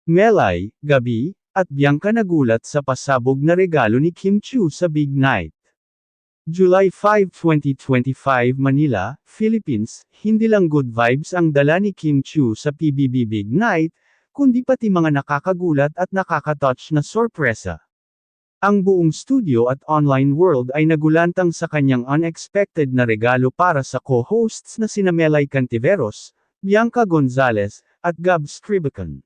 Melay, Gabi, at Bianca nagulat sa pasabog na regalo ni Kim Chiu sa Big Night. July 5, 2025 Manila, Philippines, hindi lang good vibes ang dala ni Kim Chiu sa PBB Big Night, kundi pati mga nakakagulat at nakaka-touch na sorpresa. Ang buong studio at online world ay nagulantang sa kanyang unexpected na regalo para sa co-hosts na sina Melay Cantiveros, Bianca Gonzalez, at Gab Scribacon.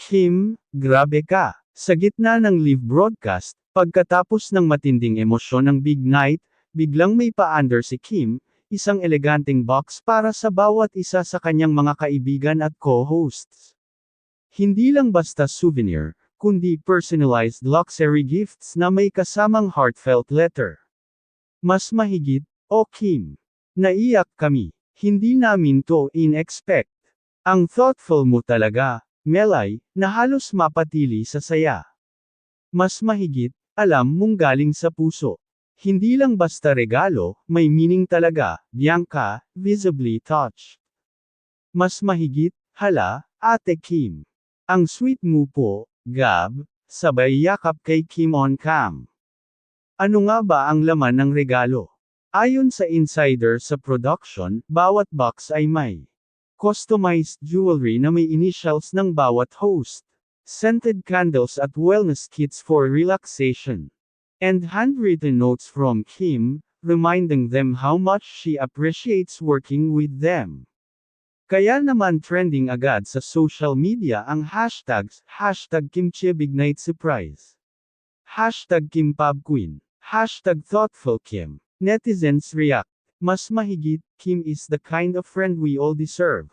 Kim, grabe ka! Sa gitna ng live broadcast, pagkatapos ng matinding emosyon ng Big Night, biglang may paandar si Kim, isang eleganteng box para sa bawat isa sa kanyang mga kaibigan at co-hosts. Hindi lang basta souvenir, kundi personalized luxury gifts na may kasamang heartfelt letter. Mas mahigit, "O Kim. Naiyak kami. Hindi namin to in-expect. Ang thoughtful mo talaga, Melay," na halos mapatili sa saya. Mas mahigit, alam mong galing sa puso. Hindi lang basta regalo, may meaning talaga, Bianca, visibly touched. Mas mahigit, hala, Ate Kim. Ang sweet mo po, Gab, sabay yakap kay Kim on cam. Ano nga ba ang laman ng regalo? Ayon sa insider sa production, bawat box ay may customized jewelry na may initials ng bawat host, scented candles at wellness kits for relaxation, and handwritten notes from Kim, reminding them how much she appreciates working with them. Kaya naman trending agad sa social media ang hashtags, #KimChiBigNightSurprise, #KimPabQueen, #ThoughtfulKim. Netizens react. Mas mahigit, Kim is the kind of friend we all deserve.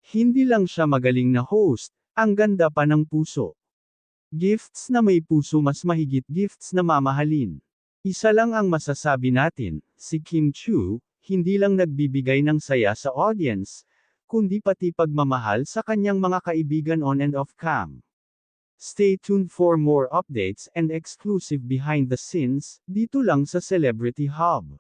Hindi lang siya magaling na host, ang ganda pa ng puso. Gifts na may puso, mas mahigit gifts na mamahalin. Isa lang ang masasabi natin, si Kim Chiu, hindi lang nagbibigay ng saya sa audience, kundi pati pagmamahal sa kanyang mga kaibigan on and off cam. Stay tuned for more updates and exclusive behind the scenes, dito lang sa Celebrity Hub.